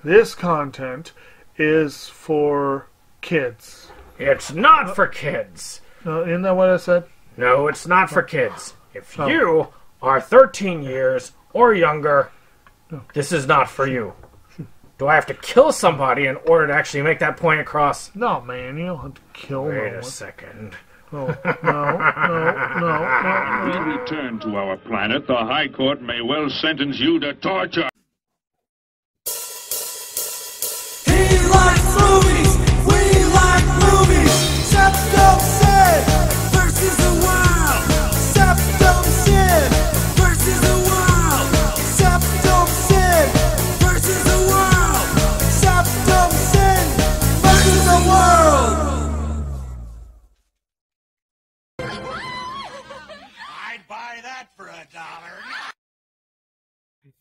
this content is for kids. It's not for kids. Isn't that what I said? No, it's not for kids. If you are 13 years or younger, this is not for you. Do I have to kill somebody in order to actually make that point across? No, man, you don't have to kill no one. Wait a second. No. We return to our planet. The High Court may well sentence you to torture. He likes movies. We like movies. SeptumSin versus the world. SeptumSin versus the world. SeptumSin versus the world. SeptumSin versus the world. I'd buy that for $1.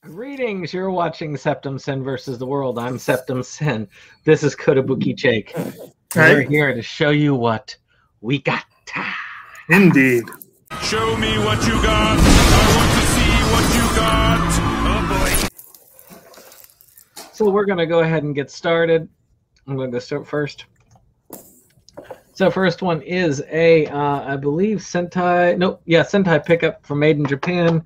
Greetings, you're watching SeptumSin versus the world. I'm SeptumSin. This is Kotobuki Jake. We're here to show you what we got. Indeed. Show me what you got. I want to see what you got. Oh boy. So we're going to go ahead and get started. I'm going to go start first. So first one is a, I believe, Sentai pickup from Made in Japan.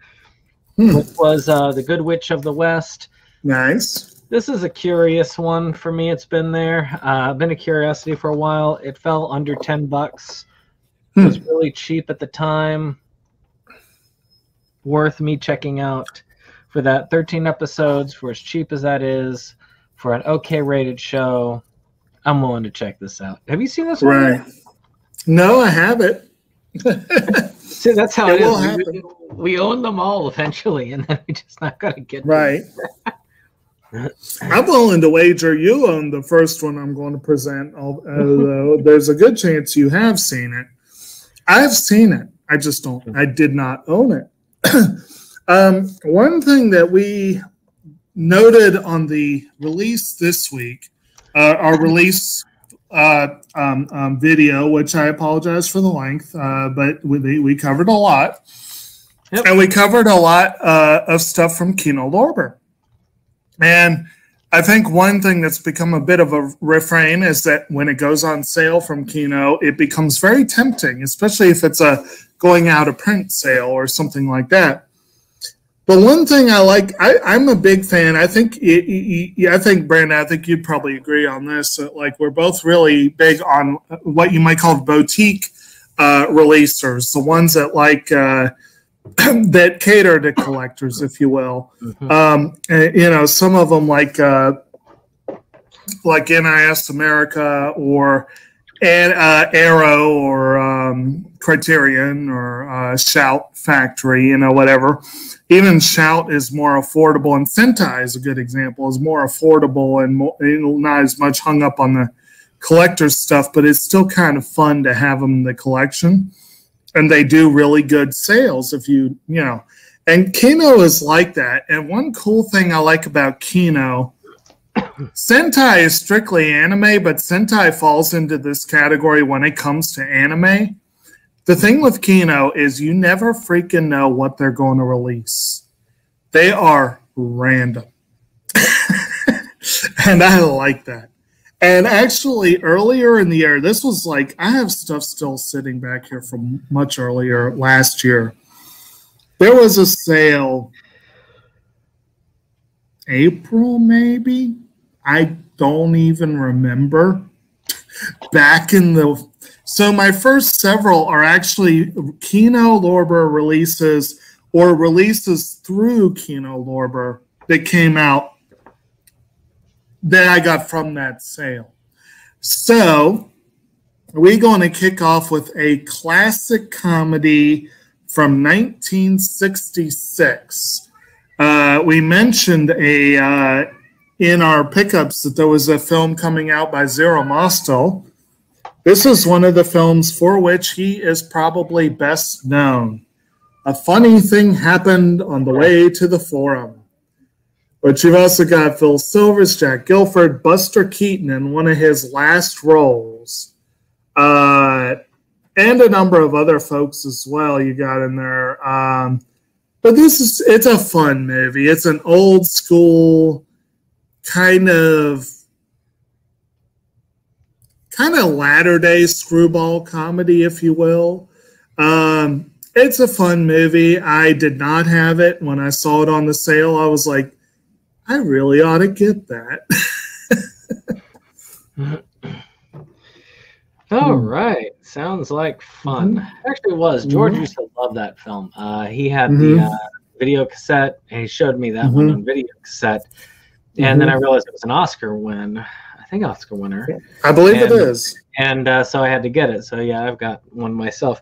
Which was The Good Witch of the West. Nice. This is a curious one for me. It's been there. Been a curiosity for a while. It fell under $10. It was really cheap at the time. Worth me checking out for that. 13 episodes, for as cheap as that is, for an okay rated show. I'm willing to check this out. Have you seen this one? Right. No, I haven't. See, that's how it it will is. happen. We own them all eventually, and then we just not going to get right. I'm willing to wager you own the first one I'm going to present, although there's a good chance you have seen it. I've seen it. I just don't. I did not own it. One thing that we noted on the release this week, our release video, which I apologize for the length, but we covered a lot. Yep. And we covered a lot of stuff from Kino Lorber. And I think one thing that's become a bit of a refrain is that when it goes on sale from Kino, it becomes very tempting, especially if it's a going out of print sale or something like that. But one thing I like, I'm a big fan. I think, Brandon, I think you'd probably agree on this. Like, we're both really big on what you might call boutique releasers, the ones that that cater to collectors, if you will. Some of them like NIS America or Arrow or Criterion or Shout Factory, whatever. Even Shout is more affordable, and Sentai is a good example. Is more affordable and not as much hung up on the collector's stuff, but it's still kind of fun to have them in the collection. And they do really good sales if you know. And Kino is like that. And one cool thing I like about Kino, Sentai is strictly anime, but Sentai falls into this category when it comes to anime. The thing with Kino is you never freaking know what they're going to release. They are random. And I like that. And actually, earlier in the year, this was like, I have stuff still sitting back here from much earlier last year. There was a sale, April maybe? I don't even remember. Back in the, so my first several are actually Kino Lorber releases or releases through Kino Lorber that came out that I got from that sale. So we're going to kick off with a classic comedy from 1966. We mentioned in our pickups that there was a film coming out by Zero Mostel. This is one of the films for which he is probably best known. A funny thing happened on the way to the Forum. But you've also got Phil Silvers, Jack Gilford, Buster Keaton in one of his last roles. And a number of other folks as well you got in there. But it's a fun movie. It's an old school kind of latter-day screwball comedy, if you will. It's a fun movie. I did not have it. When I saw it on the sale, I was like, I really ought to get that. All right. Sounds like fun. Actually, it was. George used to love that film. He had the video cassette, and he showed me that one on video cassette. And then I realized it was an Oscar win. I think Oscar winner. I believe it is. And so I had to get it. So, yeah, I've got one myself.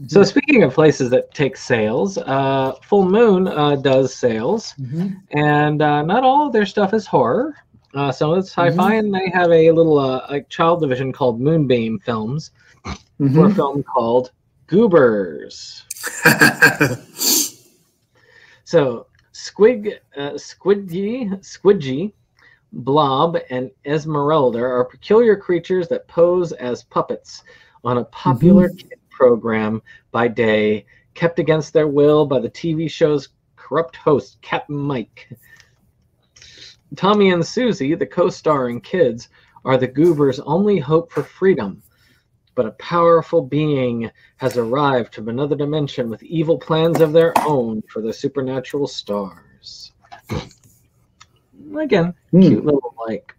So speaking of places that take sales, Full Moon does sales, and not all of their stuff is horror. So it's sci-fi, and they have a little like child division called Moonbeam Films for a film called Goobers. So Squidgy, Blob, and Esmeralda are peculiar creatures that pose as puppets on a popular kid program by day, kept against their will by the TV show's corrupt host, Captain Mike. Tommy and Susie, the co-starring kids, are the Goobers' only hope for freedom. But a powerful being has arrived from another dimension with evil plans of their own for the supernatural stars. Again, cute little, like,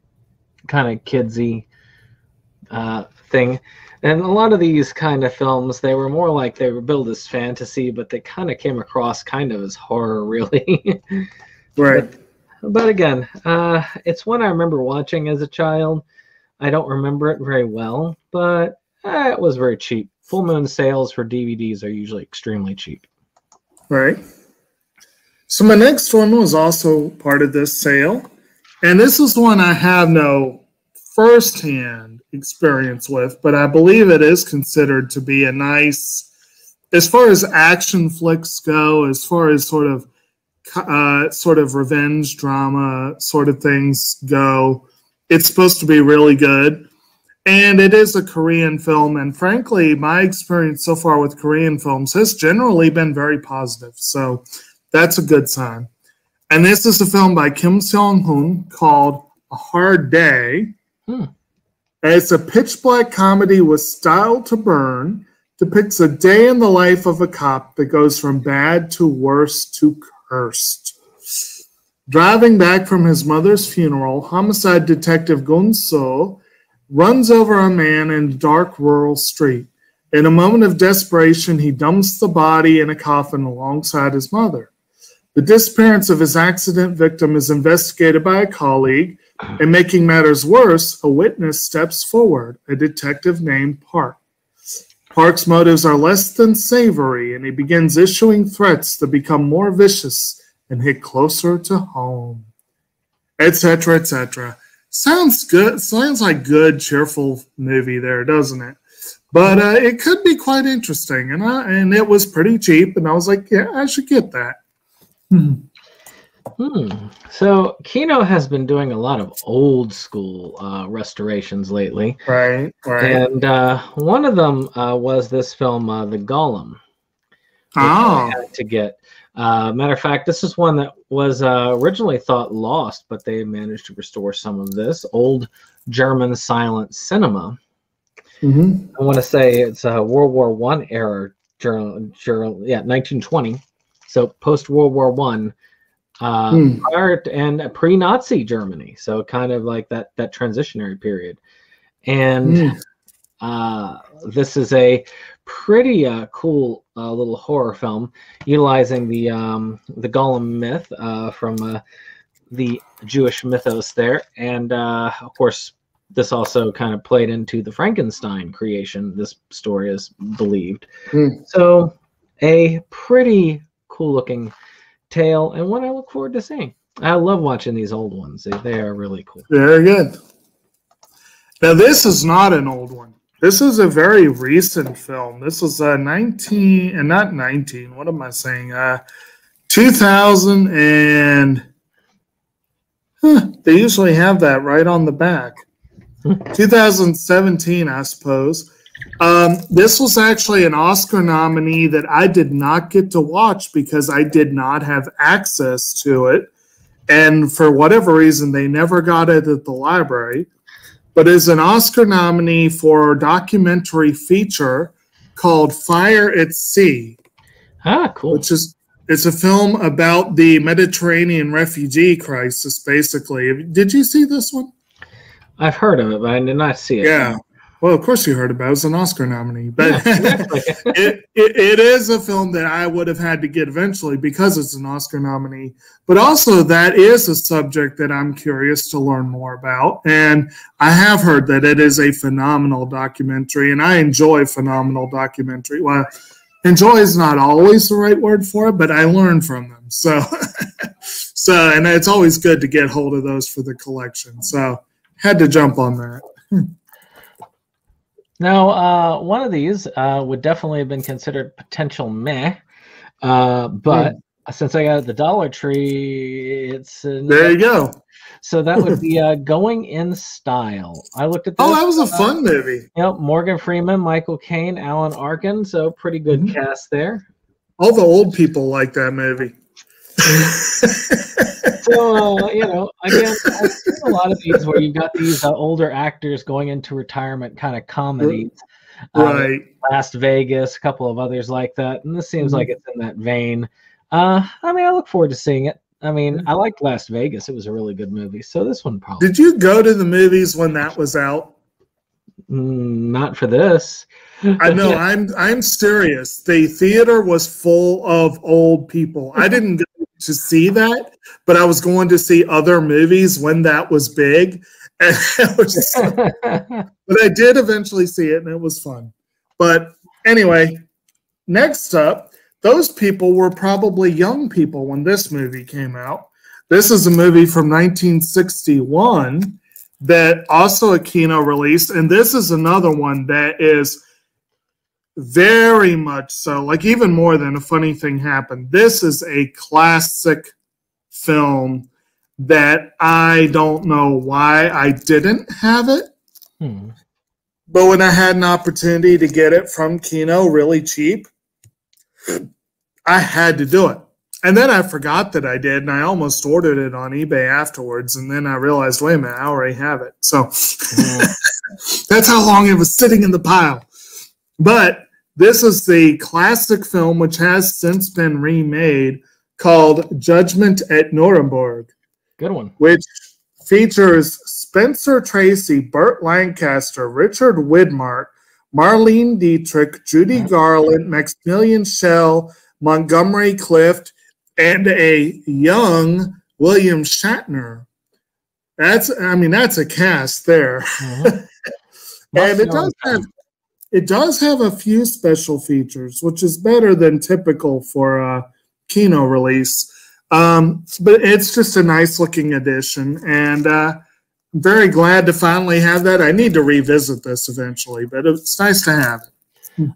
kind of kidsy thing. And a lot of these kind of films, they were more like they were billed as fantasy, but they kind of came across kind of as horror, really. Right. But again, it's one I remember watching as a child. I don't remember it very well, but it was very cheap. Full Moon sales for DVDs are usually extremely cheap. Right. So my next one was also part of this sale. And this is one I have no firsthand experience with, but I believe it is considered to be a nice, as far as action flicks go, as far as sort of revenge drama sort of things go, it's supposed to be really good. And it is a Korean film, and frankly, my experience so far with Korean films has generally been very positive, so that's a good sign. And this is a film by Kim Seong-hoon called A Hard Day. It's a pitch-black comedy with style to burn, depicts a day in the life of a cop that goes from bad to worse to cursed. Driving back from his mother's funeral, homicide detective Gun So runs over a man in a dark rural street. In a moment of desperation, he dumps the body in a coffin alongside his mother. The disappearance of his accident victim is investigated by a colleague, and making matters worse, a witness steps forward, a detective named Park. Park's motives are less than savory, and he begins issuing threats that become more vicious and hit closer to home, etc., etc. Sounds good. Sounds like good, cheerful movie there, doesn't it? But it could be quite interesting, and it was pretty cheap, and I was like, yeah, I should get that. So Kino has been doing a lot of old school restorations lately. Right. And one of them was this film, The Golem. Which I had to get. Matter of fact, this is one that was originally thought lost, but they managed to restore some of this old German silent cinema. I want to say it's a World War I era journal, 1920. So post World War I, prior to, and pre-Nazi Germany. So kind of like that transitionary period. And this is a pretty cool little horror film utilizing the Golem myth from the Jewish mythos there. And of course, this also kind of played into the Frankenstein creation. This story is believed. So a pretty cool looking tale, and one I look forward to seeing. I love watching these old ones. They are really cool. Very good. Now, this is not an old one. This is a very recent film. This was 2000 and they usually have that right on the back. 2017, I suppose. This was actually an Oscar nominee that I did not get to watch because I did not have access to it. and for whatever reason, they never got it at the library, but is an Oscar nominee for a documentary feature called Fire at Sea. Ah, cool. Which is, it's a film about the Mediterranean refugee crisis, basically. Did you see this one? I've heard of it, but I did not see it. Yeah. Well, of course you heard about it. It's an Oscar nominee. But Yeah, exactly. it is a film that I would have had to get eventually because it's an Oscar nominee. But also that is a subject that I'm curious to learn more about. And I have heard that it is a phenomenal documentary, and I enjoy phenomenal documentary. Well, enjoy is not always the right word for it, but I learn from them. So, and it's always good to get hold of those for the collection. So had to jump on that. Now, one of these would definitely have been considered potential meh, but since I got it at the Dollar Tree, it's there you go. So that would be Going in Style. I looked at this. Oh, that was a fun movie. Yep, Morgan Freeman, Michael Caine, Alan Arkin. So pretty good cast there. All the old people like that movie. So, again, I've seen a lot of these where you've got these older actors going into retirement kind of comedies. Right. Las Vegas, a couple of others like that. And this seems like it's in that vein. I look forward to seeing it. I mean, I liked Las Vegas. It was a really good movie. So this one probably. Did you go to the movies when that was out? Not for this. I know. I'm serious. The theater was full of old people. I didn't go to see that, but I was going to see other movies when that was big. And but I did eventually see it, and it was fun. But anyway, next up, those people were probably young people when this movie came out. This is a movie from 1961 that also a Kino released, and this is another one that is very much so, like even more than A Funny Thing Happened. This is a classic film that I don't know why I didn't have it. But when I had an opportunity to get it from Kino really cheap, I had to do it. And then I forgot that I did, and I almost ordered it on eBay afterwards, and then I realized, wait a minute, I already have it. So that's how long it was sitting in the pile. But this is the classic film, which has since been remade, called Judgment at Nuremberg. Good one. Which features Spencer Tracy, Burt Lancaster, Richard Widmark, Marlene Dietrich, Judy Garland, Maximilian Schell, Montgomery Clift, and a young William Shatner. That's a cast there. And it does have a few special features, which is better than typical for a Kino release. But it's just a nice looking addition, and I'm very glad to finally have that. I need to revisit this eventually, but it's nice to have it.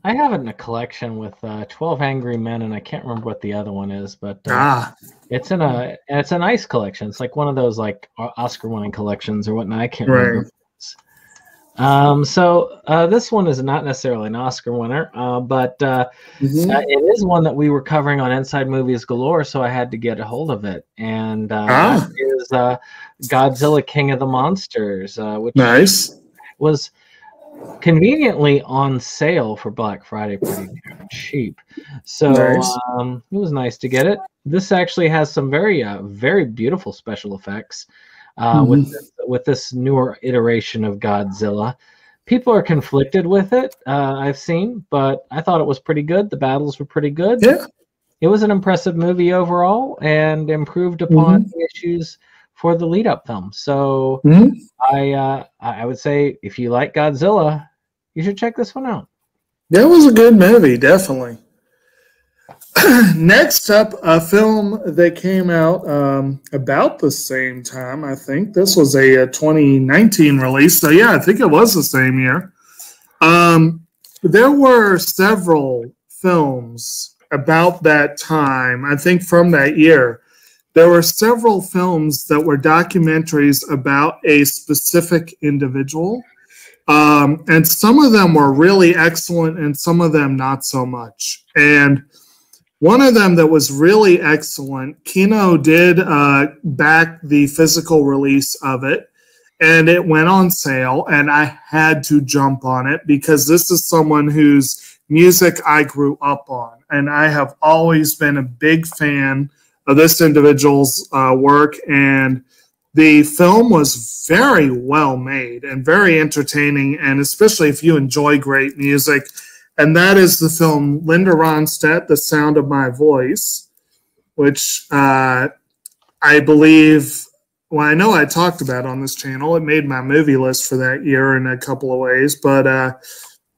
I have it in a collection with 12 Angry Men, and I can't remember what the other one is, but it's a nice collection. It's like one of those like Oscar-winning collections or whatnot. I can't remember. So this one is not necessarily an Oscar winner, but it is one that we were covering on Inside Movies Galore, so I had to get a hold of it. And that is Godzilla King of the Monsters, which was conveniently on sale for Black Friday pretty cheap. So it was nice to get it. This actually has some very, very beautiful special effects. With this newer iteration of Godzilla. People are conflicted with it, I've seen, but I thought it was pretty good. The battles were pretty good. Yeah. It was an impressive movie overall and improved upon the issues for the lead-up film. So I would say if you like Godzilla, you should check this one out. That was a good movie, definitely. Next up, a film that came out about the same time, I think. This was a 2019 release. So, yeah, I think it was the same year. There were several films about that time, I think from that year. There were several films that were documentaries about a specific individual. And some of them were really excellent and some of them not so much. And One of them that was really excellent, Kino did back the physical release of it, and it went on sale, and I had to jump on it because this is someone whose music I grew up on, and I have always been a big fan of this individual's work, and the film was very well made and very entertaining, and especially if you enjoy great music. And that is the film Linda Ronstadt, The Sound of My Voice, which I believe, well, I know I talked about on this channel. It made my movie list for that year in a couple of ways, but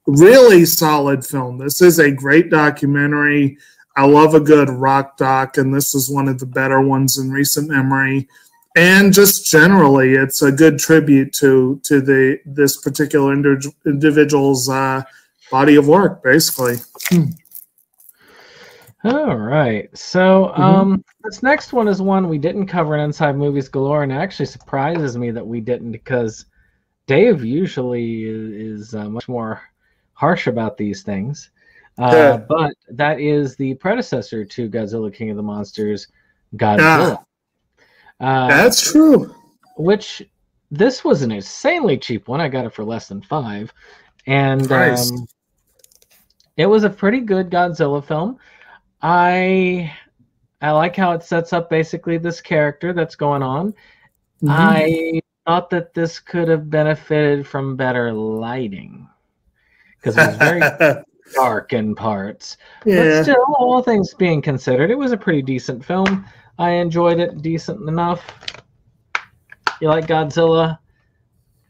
really solid film. This is a great documentary. I love a good rock doc, and this is one of the better ones in recent memory. And just generally, it's a good tribute to this particular individual's body of work, basically. All right. So this next one is one we didn't cover in Inside Movies Galore, and it actually surprises me that we didn't because Dave usually is much more harsh about these things. But that is the predecessor to Godzilla King of the Monsters, Godzilla. That's true. Which, this was an insanely cheap one. I got it for less than $5. And it was a pretty good Godzilla film. I like how it sets up basically this character that's going on. I thought that this could have benefited from better lighting because it was very dark in parts. But still, all things being considered, it was a pretty decent film. I enjoyed it decent enough. You like Godzilla?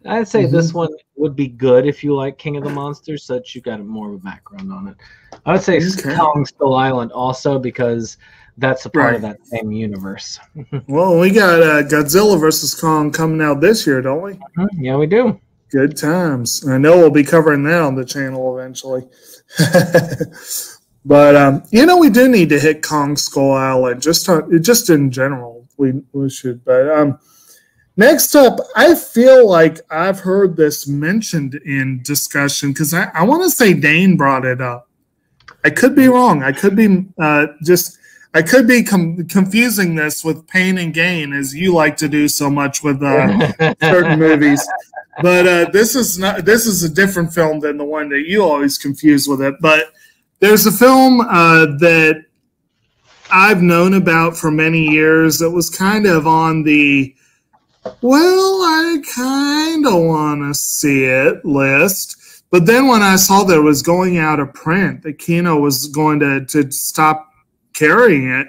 I'd say this one would be good if you like King of the Monsters, so that you got more of a background on it. I would say Kong Skull Island also, because that's a part of that same universe. Well, we got Godzilla versus Kong coming out this year, don't we? Yeah, we do. Good times. I know we'll be covering that on the channel eventually. But, you know, we do need to hit Kong Skull Island, just in general. We should. But next up, I feel like I've heard this mentioned in discussion because I want to say Dane brought it up. I could be wrong. I could be confusing this with Pain and Gain, as you like to do so much with certain movies. But this is a different film than the one that you always confuse with it. But there's a film that I've known about for many years that was kind of on the, well, I kind of want to see it list. But then when I saw that it was going out of print, that Kino was going to stop carrying it,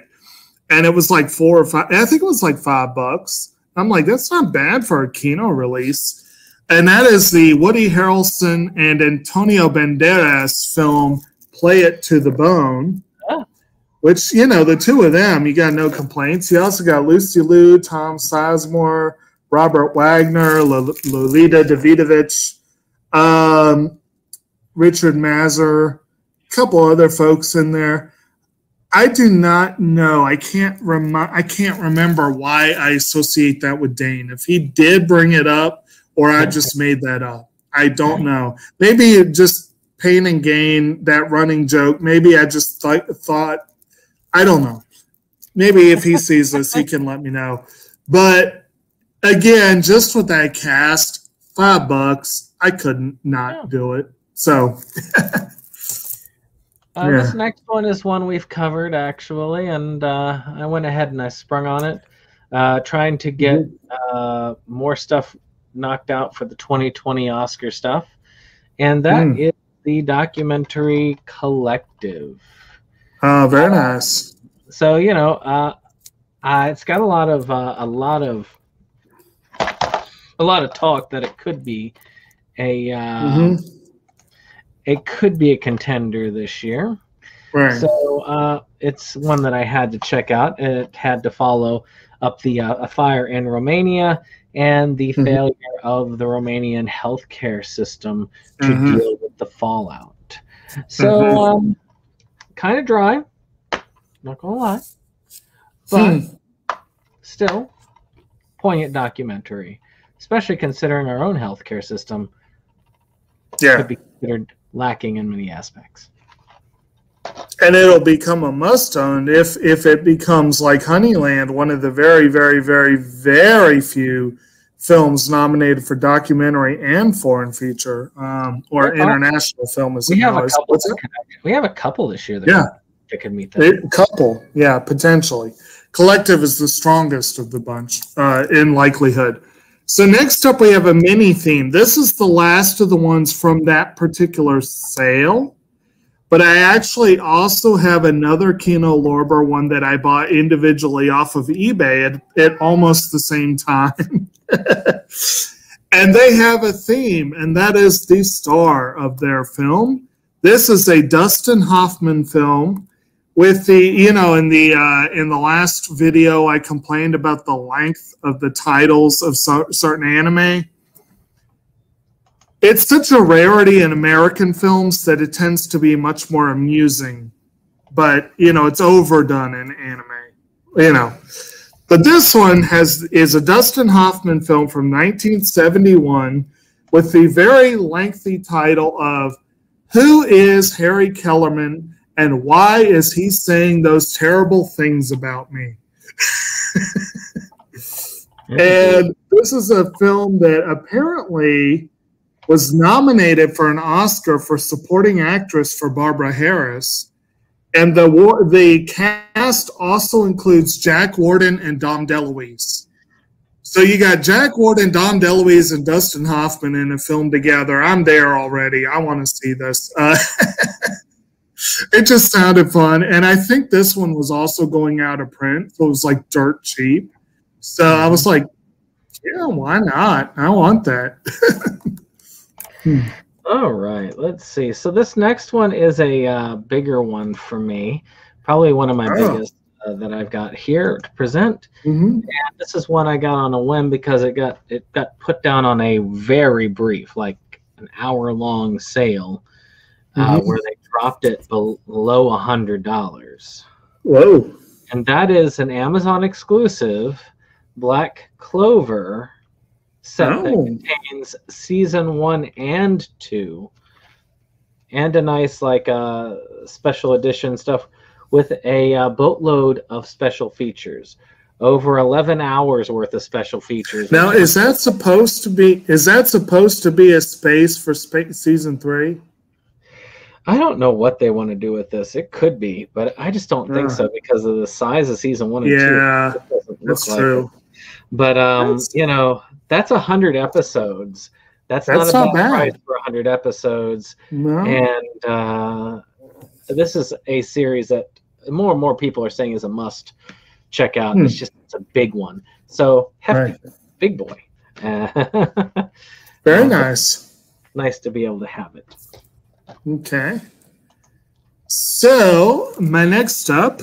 and it was like $4 or $5, I think it was like $5. I'm like, that's not bad for a Kino release. And that is the Woody Harrelson and Antonio Banderas film, Play It to the Bone, which, you know, the two of them, you got no complaints. You also got Lucy Liu, Tom Sizemore, Robert Wagner, Lolita Davidovich, Richard Mazur, a couple other folks in there. I do not know. I can't remember why I associate that with Dane. If he did bring it up, or I just made that up, I don't know. Maybe it just Pain and Gain, that running joke. Maybe I just thought, I don't know. Maybe if he sees this, he can let me know. But again, just with that cast, $5, I couldn't not do it. So. This next one is one we've covered, actually, and I went ahead and I sprung on it, trying to get more stuff knocked out for the 2020 Oscar stuff, and that is the documentary Collective. Oh, very nice. So, you know, it's got a lot of talk that it could be it could be a contender this year. Right. So it's one that I had to check out. It had to follow up the a fire in Romania and the failure of the Romanian healthcare system to deal with the fallout. So kind of dry, not gonna lie, but still poignant documentary, especially considering our own healthcare system could be considered lacking in many aspects. And it'll become a must-own if it becomes like Honeyland, one of the very, very, very, very few films nominated for documentary and foreign feature or international film. As we have a couple. We have a couple this year. That could meet that. A couple, yeah, potentially. Collective is the strongest of the bunch in likelihood. So next up, we have a mini theme. This is the last of the ones from that particular sale. But I actually also have another Kino Lorber one that I bought individually off of eBay at almost the same time. And they have a theme, and that is the star of their film. This is a Dustin Hoffman film with the, you know, in the last video I complained about the length of the titles of certain anime. It's such a rarity in American films that it tends to be much more amusing. But, you know, it's overdone in anime, you know. But this one is a Dustin Hoffman film from 1971 with the very lengthy title of Who is Harry Kellerman and Why is he saying those terrible things about me? And this is a film that apparently was nominated for an Oscar for supporting actress for Barbara Harris. And the cast also includes Jack Warden and Dom DeLuise. So you got Jack Warden, Dom DeLuise, and Dustin Hoffman in a film together. I'm there already. I want to see this. It just sounded fun. And I think this one was also going out of print. So it was like dirt cheap. So I was like, yeah, why not? I want that. All right, let's see. So this next one is a bigger one for me, probably one of my biggest that I've got here to present. And this is one I got on a whim because it got put down on a very brief, like an hour-long sale, where they dropped it below $100. Whoa! And that is an Amazon exclusive, Black Clover set that contains season 1 and 2 and a nice like special edition stuff with a boatload of special features, over 11 hours worth of special features. Now is that supposed to be a space for season 3? I don't know what they want to do with this. It could be, but I just don't think so because of the size of season 1 and 2. Yeah, that's true. But you know, that's 100 episodes. That's not a bad price for 100 episodes. No. And this is a series that more and more people are saying is a must check out. It's a big one. So hefty, big boy. Very nice. Nice to be able to have it. Okay. So my next up,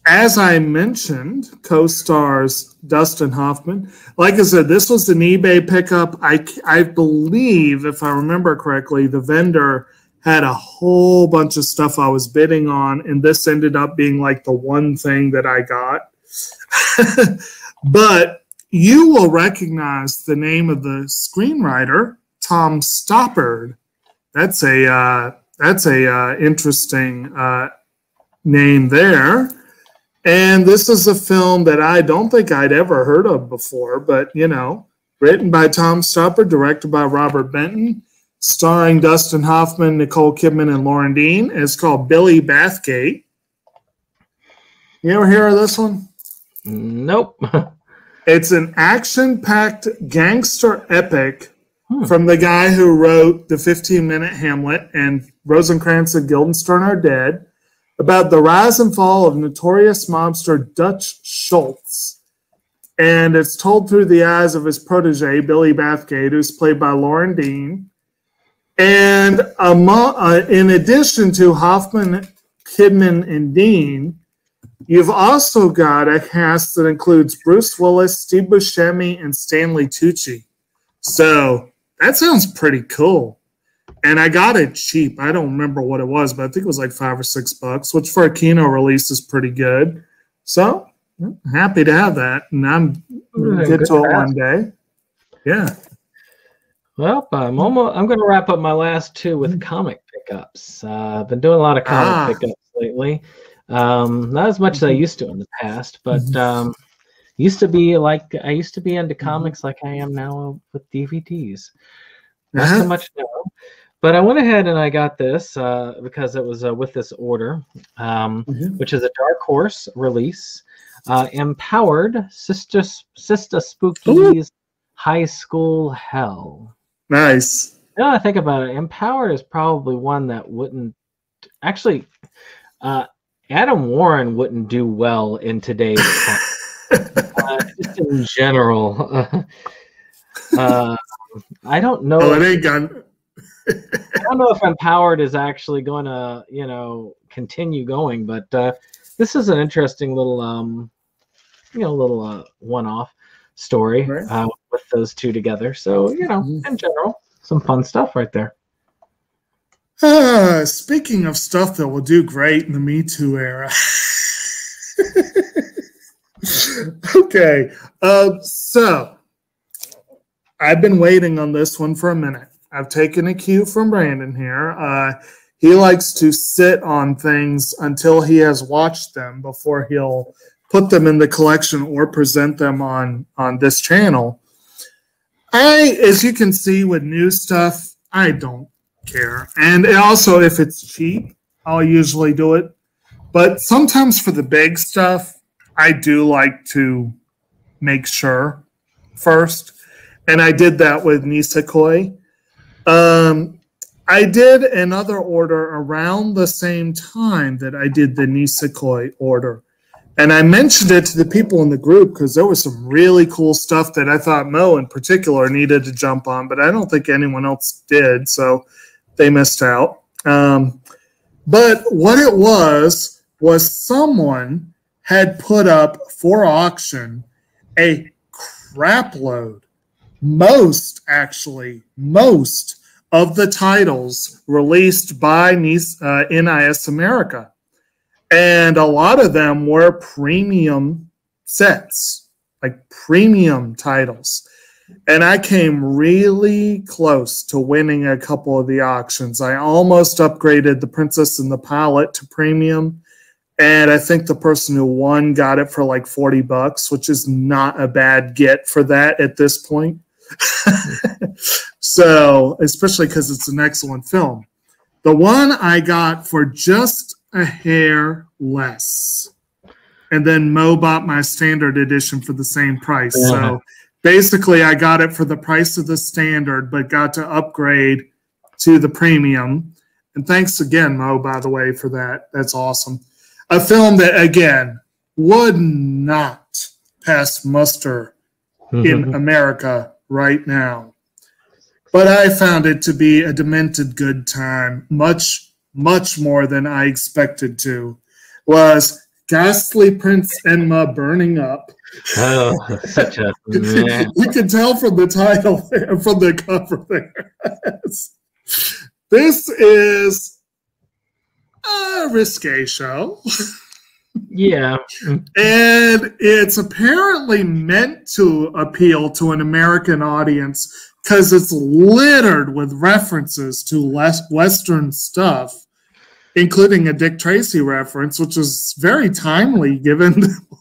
as I mentioned, co-stars Dustin Hoffman. Like I said, this was an eBay pickup. I believe, if I remember correctly, the vendor had a whole bunch of stuff I was bidding on, and this ended up being like the one thing that I got. But you will recognize the name of the screenwriter, Tom Stoppard. That's a interesting name there. And this is a film that I don't think I'd ever heard of before, but, you know, written by Tom Stoppard, directed by Robert Benton, starring Dustin Hoffman, Nicole Kidman, and Lauren Dean. It's called Billy Bathgate. You ever hear of this one? Nope. It's an action-packed gangster epic from the guy who wrote the 15-Minute Hamlet and Rosencrantz and Guildenstern Are Dead, about the rise and fall of notorious mobster Dutch Schultz. And it's told through the eyes of his protege, Billy Bathgate, who's played by Lauren Dean. And in addition to Hoffman, Kidman, and Dean, you've also got a cast that includes Bruce Willis, Steve Buscemi, and Stanley Tucci. So that sounds pretty cool. And I got it cheap. I don't remember what it was, but I think it was like $5 or $6, which for a Kino release is pretty good. So I'm happy to have that, and I'm good to it one day. Yeah. Well, I'm going to wrap up my last two with comic pickups. I've been doing a lot of comic pickups lately. Not as much as I used to in the past, but used to be into comics like I am now with DVDs. Not so much now. But I went ahead and I got this because it was with this order, which is a Dark Horse release. Empowered Sister Spooky's High School Hell. Nice. Now I think about it, Empowered is probably one that wouldn't actually. Adam Warren wouldn't do well in today's just in general. I don't know. Oh, it ain't gone. I don't know if Empowered is actually going to, continue going, but this is an interesting little, one-off story with those two together. So, in general, some fun stuff right there. Speaking of stuff that will do great in the Me Too era. Okay, so I've been waiting on this one for a minute. I've taken a cue from Brandon here. He likes to sit on things until he has watched them before he'll put them in the collection or present them on this channel. As you can see with new stuff, I don't care. And also, if it's cheap, I'll usually do it. But sometimes for the big stuff, I do like to make sure first. And I did that with Nisekoi. I did another order around the same time that I did the Nisekoi order. And I mentioned it to the people in the group because there was some really cool stuff that I thought Mo in particular needed to jump on, but I don't think anyone else did, so they missed out. But what it was someone had put up for auction a crap load. Most of the titles released by NIS America. And a lot of them were premium sets, like premium titles. And I came really close to winning a couple of the auctions. I almost upgraded The Princess and the Pilot to premium. And I think the person who won got it for like $40, which is not a bad get for that at this point. So, especially because it's an excellent film. The one I got for just a hair less. And then Mo bought my standard edition for the same price. Yeah. So basically I got it for the price of the standard, but got to upgrade to the premium. And thanks again, Mo, by the way, for that. That's awesome. A film that, again, would not pass muster in America right now. But I found it to be a demented good time, much more than I expected to. Was Ghastly Prince Enma Burning Up. Oh, such a man. You can tell from the title, from the cover there. This is a risque show. Yeah. And it's apparently meant to appeal to an American audience because it's littered with references to Western stuff, including a Dick Tracy reference, which is very timely given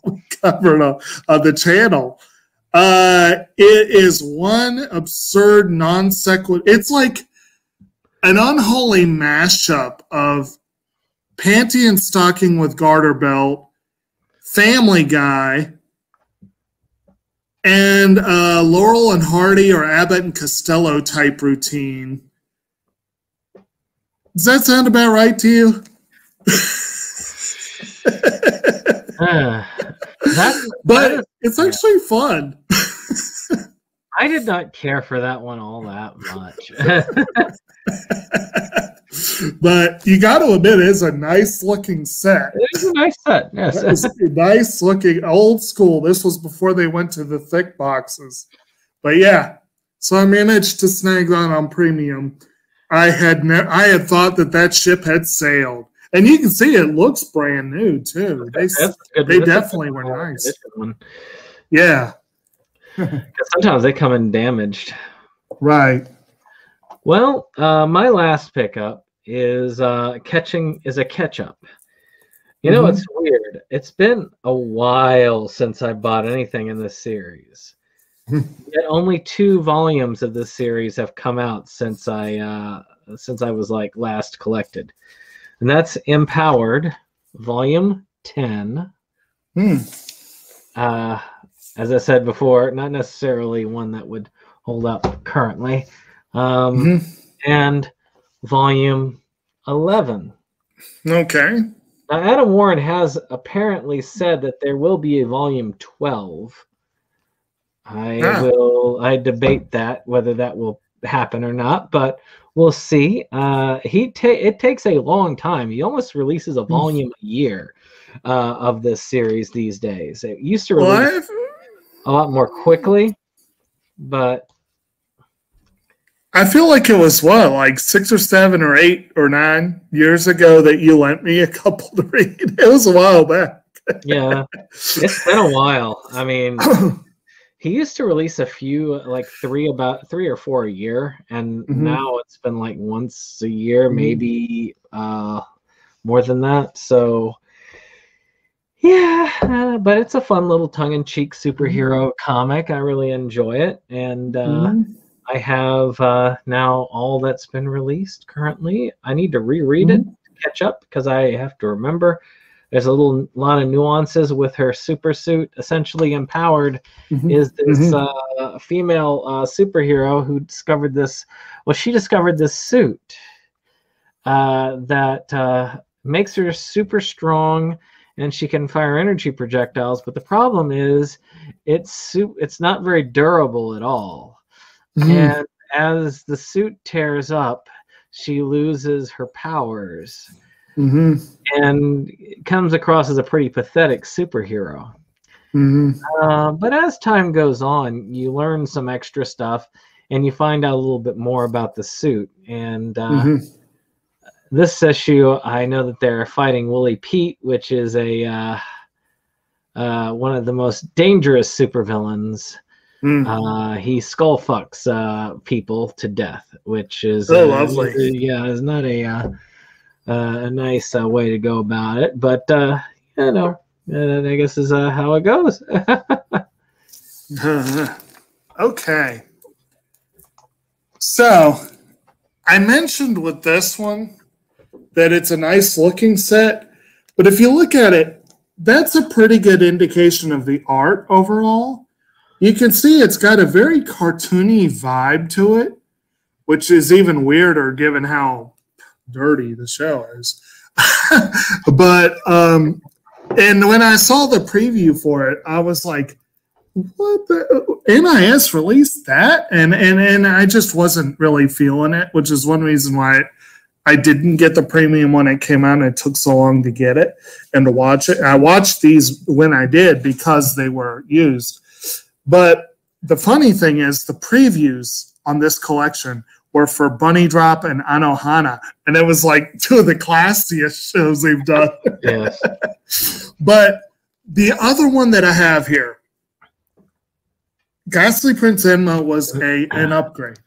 what we covered on the channel. It is one absurd non sequitur. It's like an unholy mashup of Panty and Stocking with Garter Belt, Family Guy, and Laurel and Hardy or Abbott and Costello type routine. Does that sound about right to you? But it's actually fun. I did not care for that one all that much. But you got to admit, it's a nice looking set. It is a nice set, yes. That is a nice looking, old school. This was before they went to the thick boxes. But yeah, so I managed to snag that on premium. I had thought that ship had sailed. And you can see it looks brand new, too. They definitely were nice. Yeah. Sometimes they come in damaged. Right. Well, my last pickup is a catch-up. You know, it's weird. It's been a while since I bought anything in this series. Yet only 2 volumes of this series have come out since I was like last collected, and that's Empowered, Volume 10. As I said before, not necessarily one that would hold up currently. And Volume 11. Okay. Now, Adam Warren has apparently said that there will be a Volume 12. I debate that, whether that will happen or not, but we'll see. It takes a long time. He almost releases a volume a year of this series these days. It used to release a lot more quickly, but I feel like it was like 6 or 7 or 8 or 9 years ago that you lent me a couple to read. It was a while back. Yeah, it's been a while. I mean, he used to release a few, like 3 or 4 a year, and now it's been like once a year, maybe more than that. So yeah, but it's a fun little tongue-in-cheek superhero comic. I really enjoy it, and I have now all that's been released currently. I need to reread it to catch up because I have to remember. There's a lot of nuances with her super suit. Essentially, Empowered is this female superhero who discovered this. Well, she discovered this suit that makes her super strong, and she can fire energy projectiles. But the problem is, it's not very durable at all. And as the suit tears up, she loses her powers. And comes across as a pretty pathetic superhero. But as time goes on, you learn some extra stuff, and you find out a little bit more about the suit. And this issue, I know that they're fighting Willie Pete, which is one of the most dangerous supervillains. He skull fucks people to death, which is lovely. Yeah, is not a nice way to go about it, but you know, I guess is how it goes. Okay. So I mentioned with this one that it's a nice looking set, but if you look at it, that's a pretty good indication of the art overall. You can see it's got a very cartoony vibe to it, which is even weirder given how dirty the show is. But and when I saw the preview for it, I was like, what the NIS released that? And I just wasn't really feeling it, which is one reason why I didn't get the premium when it came out, and it took so long to get it and to watch it. I watched these when I did because they were used. But the funny thing is the previews on this collection were for Bunny Drop and Anohana, and it was like 2 of the classiest shows they've done. Yes. But the other one that I have here, Ghastly Prince Enma was an upgrade.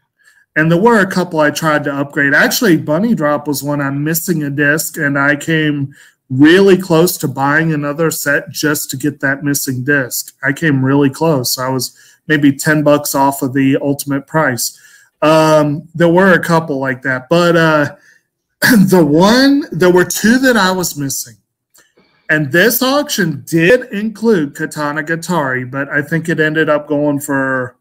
And there were a couple I tried to upgrade. Actually, Bunny Drop was one I'm missing a disc, and I came really close to buying another set just to get that missing disc. I came really close. I was maybe $10 off of the ultimate price. There were a couple like that, but there were 2 that I was missing. And this auction did include Katana Gatari, but I think it ended up going for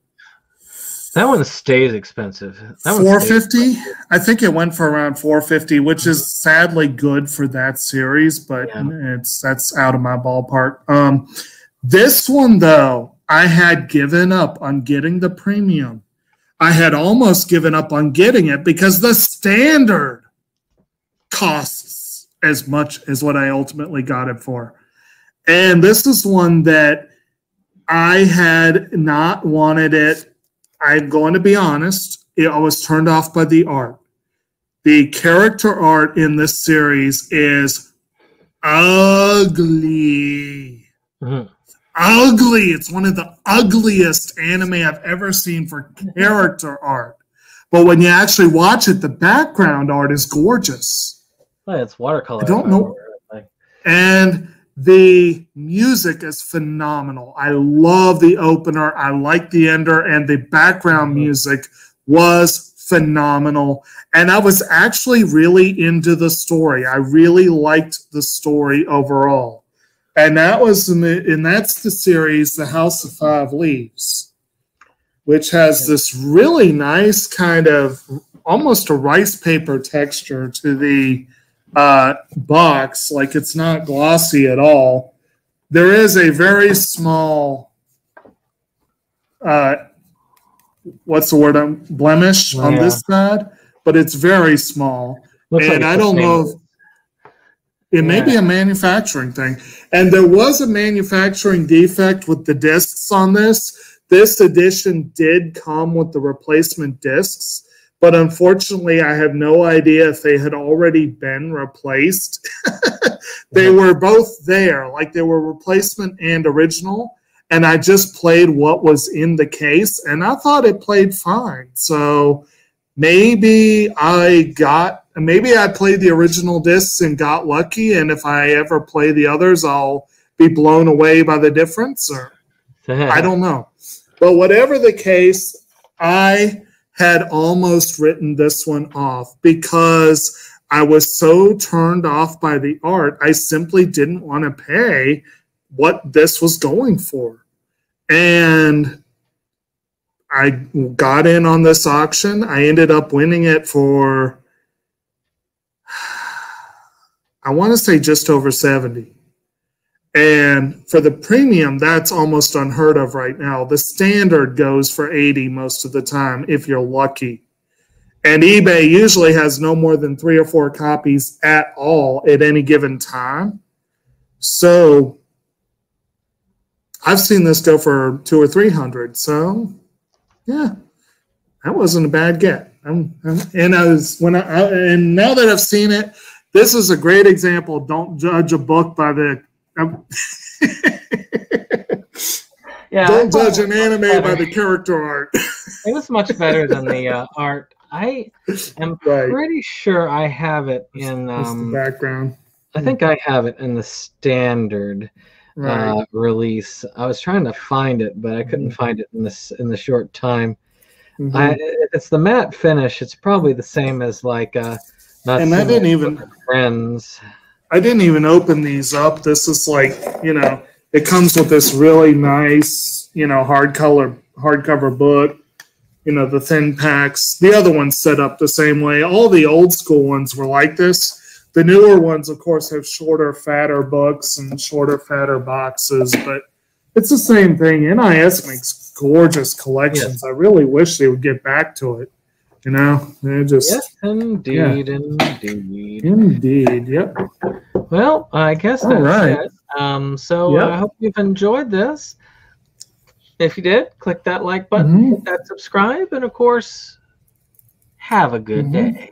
that one stays expensive. $450. I think it went for around $450, which is sadly good for that series, but that's out of my ballpark. This one though, I had given up on getting the premium. I had almost given up on getting it because the standard costs as much as what I ultimately got it for. And this is one that I had not wanted it. I'm going to be honest, I was turned off by the art. The character art in this series is ugly. Ugly. It's one of the ugliest anime I've ever seen for character art. But when you actually watch it, the background art is gorgeous. Oh, it's watercolor. I don't know. And the music is phenomenal. I love the opener. I like the ender, and the background music was phenomenal. And I was actually really into the story. I really liked the story overall. And that was that's the series, The House of Five Leaves, which has this really nice kind of almost a rice paper texture to the box. Like, it's not glossy at all. There is a very small what's the word? Blemish on this side, but it's very small. Looks and like I don't know if it may be a manufacturing thing. And there was a manufacturing defect with the discs on this. This edition did come with the replacement discs, but unfortunately, I have no idea if they had already been replaced. They were both there, like they were replacement and original. And I just played what was in the case, and I thought it played fine. So maybe I played the original discs and got lucky, and if I ever play the others, I'll be blown away by the difference, or I don't know. But whatever the case, I had almost written this one off because I was so turned off by the art. I simply didn't want to pay what this was going for. And I got in on this auction. I ended up winning it for, I want to say just over 70. And for the premium, that's almost unheard of right now. The standard goes for 80 most of the time if you're lucky. And eBay usually has no more than 3 or 4 copies at all at any given time. So I've seen this go for 200 or 300. So yeah, that wasn't a bad get. And now that I've seen it, this is a great example. Don't judge a book by the don't judge an anime by the character art. It was much better than the art. I am pretty sure I have it in the background. I think I have it in the standard release. I was trying to find it, but I couldn't find it in the short time. It's the matte finish. It's probably the same as like Friends. I didn't even open these up. This is like, it comes with this really nice, hardcover book. The thin packs. The other ones set up the same way. All the old school ones were like this. The newer ones, of course, have shorter, fatter books and shorter, fatter boxes, but it's the same thing. NIS makes gorgeous collections. I really wish they would get back to it. Yes, indeed, indeed. Yep. Well, I guess that's it. I hope you've enjoyed this. If you did, click that like button, hit that subscribe, and of course, have a good day.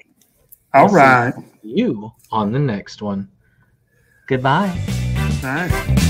All right. See you on the next one. Goodbye. Bye.